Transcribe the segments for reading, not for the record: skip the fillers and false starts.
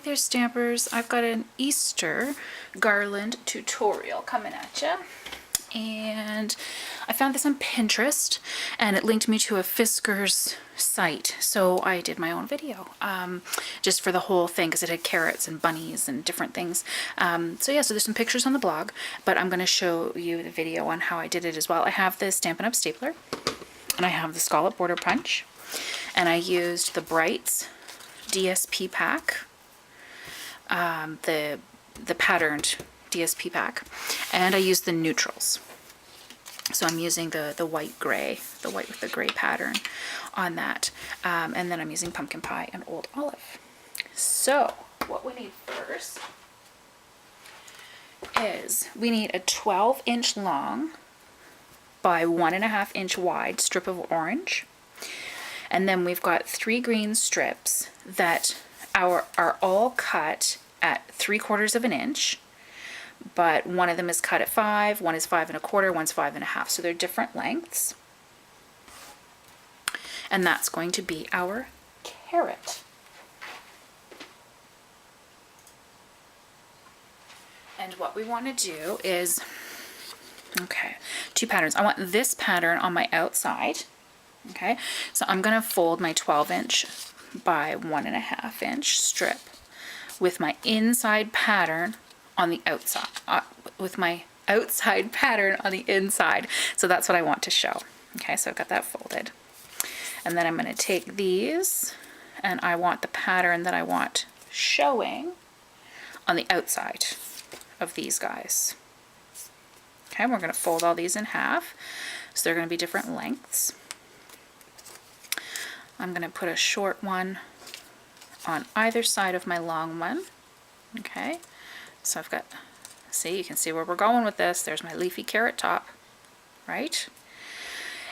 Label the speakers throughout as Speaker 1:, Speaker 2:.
Speaker 1: there, Stampers. I've got an Easter garland tutorial coming at you. And I found this on Pinterest, and it linked me to a Fisker's site. So I did my own video, just for the whole thing, because it had carrots and bunnies and different things. So yeah, so there's some pictures on the blog, but I'm going to show you the video on how I did it as well. I have the Stampin' Up! Stapler, and I have the scallop border punch, and I used the Brights DSP pack, the patterned DSP pack, and I used the neutrals. So I'm using the white with the gray pattern on that, and then I'm using pumpkin pie and old olive. So what we need first is we need a 12-inch long by 1.5 inch wide strip of orange. And then we've got 3 green strips that are all cut at 3/4 of an inch, but one of them is cut at 5, one is 5 1/4, one's 5 1/2. So they're different lengths. And that's going to be our carrot. And what we want to do is, okay, 2 patterns. I want this pattern on my outside. Okay, so I'm going to fold my 12-inch by 1.5 inch strip with my inside pattern on the outside, with my outside pattern on the inside. So that's what I want to show. Okay, so I've got that folded. And then I'm going to take these, and I want the pattern that I want showing on the outside of these guys. Okay, we're going to fold all these in half, so they're going to be different lengths. I'm going to put a short one on either side of my long one. Okay, so I've got, see, you can see where we're going with this. There's my leafy carrot top, right?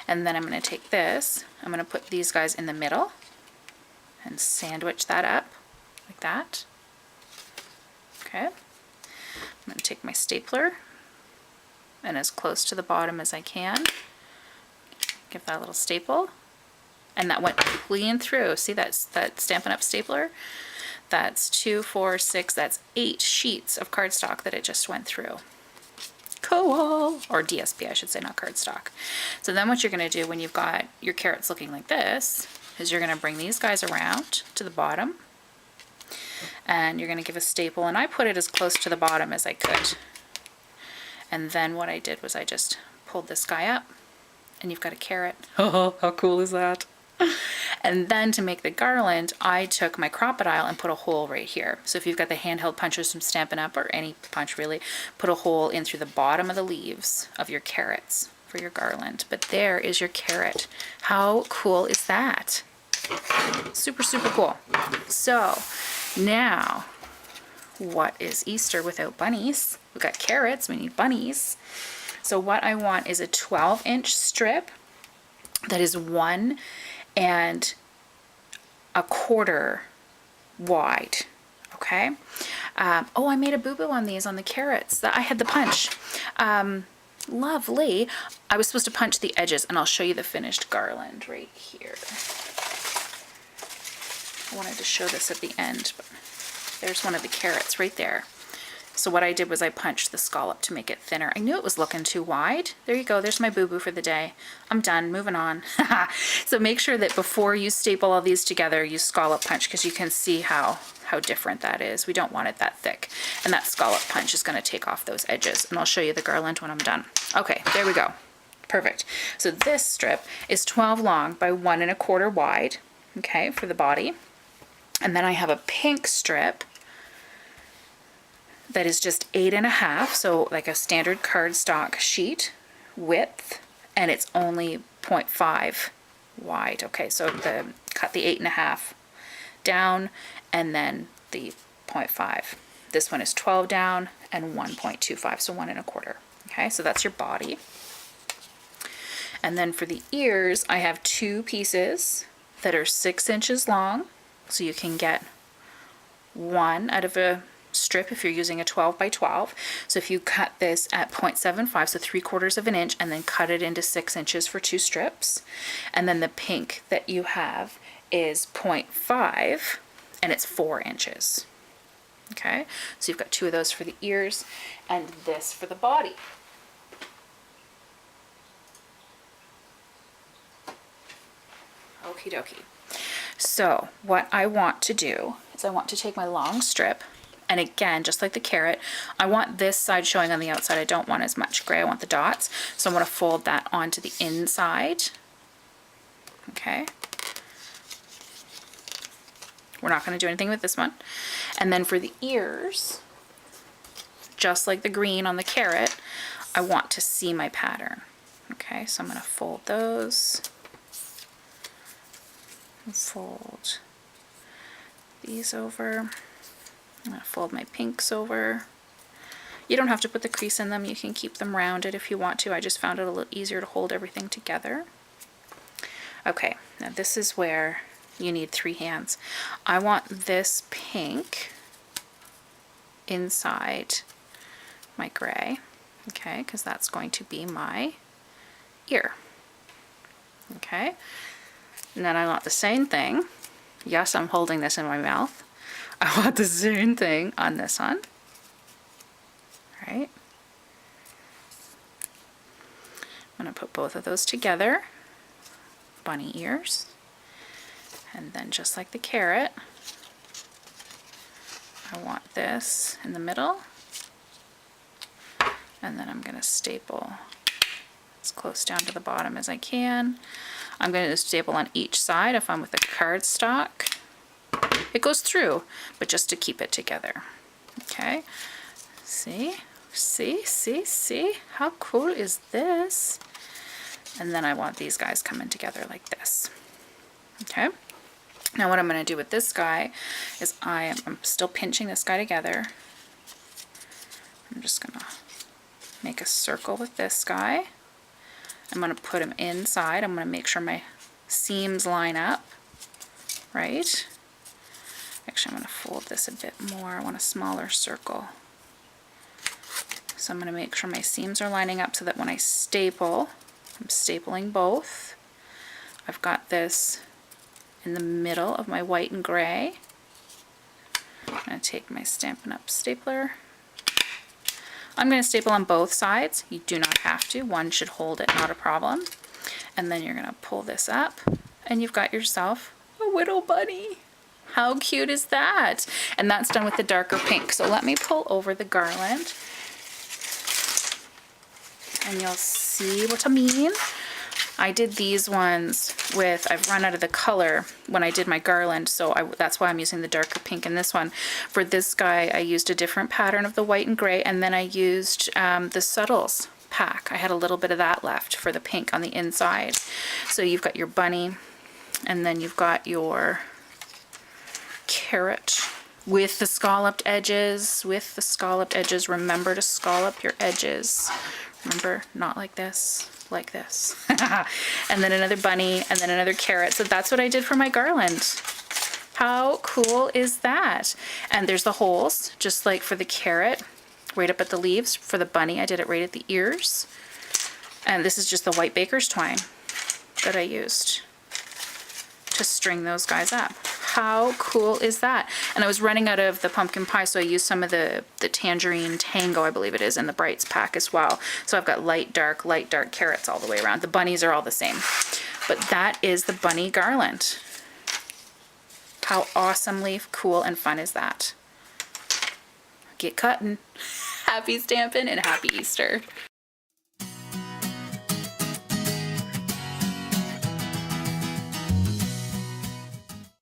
Speaker 1: And then I'm going to take this, I'm going to put these guys in the middle and sandwich that up like that. Okay, I'm going to take my stapler and as close to the bottom as I can, give that a little staple. And that went clean through. See, that's that Stampin' Up! Stapler? That's 2, 4, 6, that's 8 sheets of cardstock that it just went through. Cool! Or DSP, I should say, not cardstock. So then what you're going to do when you've got your carrots looking like this is you're going to bring these guys around to the bottom. And you're going to give a staple. And I put it as close to the bottom as I could. And then what I did was I just pulled this guy up. And you've got a carrot. Oh, how cool is that? And then to make the garland, I took my Crop-A-Dile and put a hole right here. So if you've got the handheld punchers from Stampin' Up! Or any punch really, put a hole in through the bottom of the leaves of your carrots for your garland. But there is your carrot. How cool is that? Super, super cool. So now, what is Easter without bunnies? We've got carrots, we need bunnies. So what I want is a 12-inch strip that is 1 1/4 wide. Okay. Oh, I made a boo-boo on these, on the carrots. I had the punch. Lovely. I was supposed to punch the edges, and I'll show you the finished garland right here. I wanted to show this at the end, but there's one of the carrots right there. So what I did was I punched the scallop to make it thinner. I knew it was looking too wide. There you go. There's my boo-boo for the day. I'm done. Moving on. So make sure that before you staple all these together, you scallop punch, because you can see how different that is. We don't want it that thick. And that scallop punch is going to take off those edges. And I'll show you the garland when I'm done. Okay, there we go. Perfect. So this strip is 12 long by 1 1/4 wide, okay, for the body. And then I have a pink strip that is just 8 1/2, so like a standard cardstock sheet width, and it's only 0.5 wide. Okay, so cut the 8 1/2 down, and then the 0.5. This one is 12 down and 1.25, so 1 1/4. Okay, so that's your body. And then for the ears, I have 2 pieces that are 6 inches long, so you can get 1 out of a strip if you're using a 12 by 12. So if you cut this at 0.75, so 3/4 of an inch, and then cut it into 6 inches for 2 strips. And then the pink that you have is 0.5, and it's 4 inches. Okay, so you've got 2 of those for the ears and this for the body. Okie dokie. So what I want to do is I want to take my long strip, and again, just like the carrot, I want this side showing on the outside. I don't want as much gray, I want the dots. So I'm going to fold that onto the inside. Okay. We're not going to do anything with this one. And then for the ears, just like the green on the carrot, I want to see my pattern. Okay, so I'm going to fold those. Fold these over. I'm going to fold my pinks over. You don't have to put the crease in them. You can keep them rounded if you want to. I just found it a little easier to hold everything together. Okay, now this is where you need 3 hands. I want this pink inside my gray, okay, because that's going to be my ear. Okay, and then I want the same thing. Yes, I'm holding this in my mouth. I want the same thing on this one. Right? I'm going to put both of those together. Bunny ears. And then just like the carrot, I want this in the middle. And then I'm going to staple as close down to the bottom as I can. I'm going to staple on each side if I'm with a cardstock. It goes through, but just to keep it together. Okay, see? See? How cool is this? And then I want these guys coming together like this. Okay, now what I'm going to do with this guy is I'm still pinching this guy together. I'm just going to make a circle with this guy. I'm going to put him inside. I'm going to make sure my seams line up, right? Actually, I'm going to fold this a bit more. I want a smaller circle. So I'm going to make sure my seams are lining up so that when I staple, I'm stapling both. I've got this in the middle of my white and gray. I'm going to take my Stampin' Up! Stapler. I'm going to staple on both sides. You do not have to. One should hold it, not a problem. And then you're going to pull this up, and you've got yourself a widow bunny. How cute is that? And that's done with the darker pink. So let me pull over the garland, and you'll see what I mean. I did these ones with, I've run out of the color when I did my garland, so that's why I'm using the darker pink in this one. For this guy, I used a different pattern of the white and gray, and then I used the Subtles pack. I had a little bit of that left for the pink on the inside. So you've got your bunny, and then you've got your carrot with the scalloped edges. Remember to scallop your edges. Remember, not like this, like this. And then another bunny, and then another carrot. So that's what I did for my garland. How cool is that? And there's the holes, just like for the carrot, right up at the leaves. For the bunny, I did it right at the ears. And this is just the white baker's twine that I used to string those guys up. How cool is that? And I was running out of the pumpkin pie, so I used some of the tangerine tango, I believe it is, in the brights pack as well. So I've got light, dark carrots all the way around. The bunnies are all the same. But that is the bunny garland. How awesomely cool and fun is that? Get cutting. Happy stamping and happy Easter.